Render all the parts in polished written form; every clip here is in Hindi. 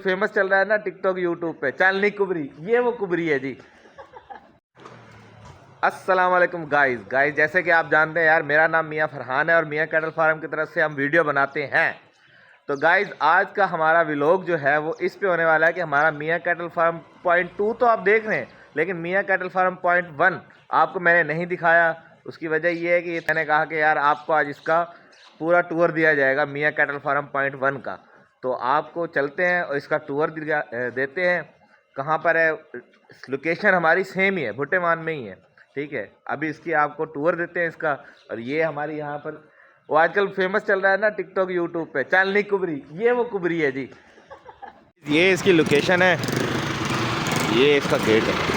फेमस चल रहा है ना टिकटॉक यूट्यूब पे, चांदनी कुबरी, ये वो कुबरी है जी। अस्सलाम वालेकुम गाइस, जैसे कि आप जानते हैं यार, मेरा नाम मियां फरहान है और मियां कैटल फार्म की तरफ से हम वीडियो बनाते हैं। तो गाइस, आज का हमारा व्लॉग जो है वो इस पे होने वाला है कि हमारा मियां कैटल फार्म पॉइंट 2 तो आप देख रहे हैं, लेकिन मियां कैटल फार्म पॉइंट 1 आपको मैंने नहीं दिखाया। उसकी वजह ये है कि मैंने कहा कि यार आपको आज इसका पूरा टूर दिया जाएगा मियां कैटल फार्म पॉइंट 1 का। तो आपको चलते हैं और इसका टूर देते हैं। कहाँ पर है, लोकेशन हमारी सेम ही है, भुट्टेमान में ही है। ठीक है, अभी इसकी आपको टूर देते हैं इसका। और ये हमारी यहाँ पर वो आजकल फेमस चल रहा है ना टिकटॉक यूट्यूब पे, चांदनी कुबरी, ये वो कुबरी है जी। ये इसकी लोकेशन है, ये इसका गेट है।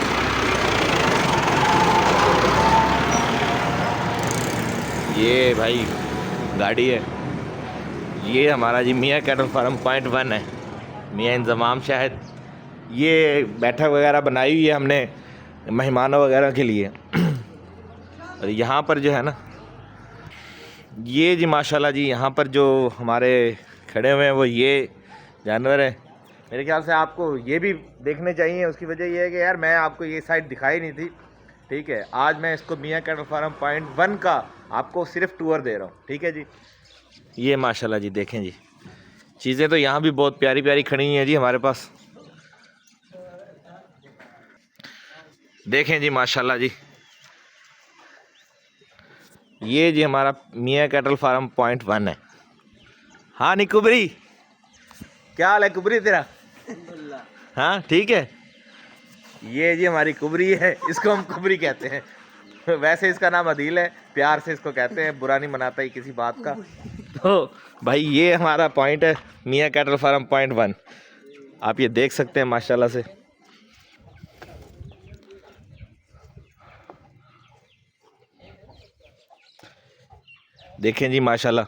ये भाई गाड़ी है, ये हमारा जी मियां कैटल फार्म पॉइंट 1 है, मियां इंतज़ाम शायद। ये बैठक वगैरह बनाई हुई है हमने मेहमानों वगैरह के लिए। और यहाँ पर जो है ना, ये जी माशाल्लाह जी, यहाँ पर जो हमारे खड़े हुए हैं वो ये जानवर है। मेरे ख्याल से आपको ये भी देखने चाहिए। उसकी वजह ये है कि यार मैं आपको ये साइड दिखाई नहीं थी। ठीक है, आज मैं इसको मियां कैटल फार्म पॉइंट 1 का आपको सिर्फ टूर दे रहा हूँ। ठीक है जी, ये माशाल्लाह जी देखें जी, चीज़ें तो यहाँ भी बहुत प्यारी प्यारी खड़ी हैं जी हमारे पास। देखें जी माशाल्लाह जी, ये जी हमारा मियां कैटल फार्म पॉइंट 1 है। हाँ नहीं कुबरी, क्या हाल है कुबरी तेरा? हाँ ठीक है, ये जी हमारी कुबरी है, इसको हम कुबरी कहते हैं। वैसे इसका नाम अदील है, प्यार से इसको कहते हैं, बुरा नहीं मनाता ही किसी बात का। तो भाई ये हमारा पॉइंट है मियां कैटल फार्म पॉइंट 1, आप ये देख सकते हैं माशाल्लाह से। देखें जी माशाल्लाह,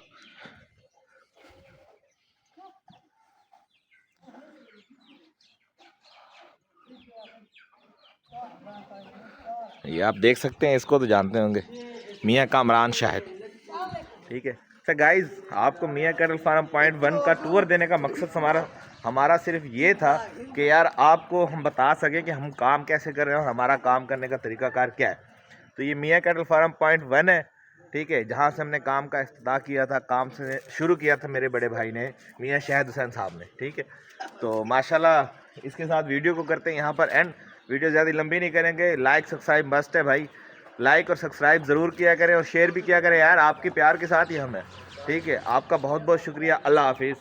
ये आप देख सकते हैं, इसको तो जानते होंगे, मियां कामरान शाहिद। ठीक है, अच्छा गाइज, आपको मियां कैटल फार्म पॉइंट 1 का टूर देने का मकसद हमारा सिर्फ ये था कि यार आपको हम बता सकें कि हम काम कैसे कर रहे हैं और हमारा काम करने का तरीकाकार क्या है। तो ये मियां कैटल फार्म पॉइंट 1 है। ठीक है, जहाँ से हमने काम का इफ्तिताह किया था, काम से शुरू किया था मेरे बड़े भाई ने, मियां शहद हुसैन साहब ने। ठीक है, तो माशाल्लाह इसके साथ वीडियो को करते हैं यहाँ पर एंड। वीडियो ज़्यादा लंबी नहीं करेंगे, लाइक सब्सक्राइब मस्ट है भाई, लाइक और सब्सक्राइब ज़रूर किया करें और शेयर भी किया करें यार, आपके प्यार के साथ ही हम हैं। ठीक है, आपका बहुत बहुत शुक्रिया, अल्लाह हाफिज़।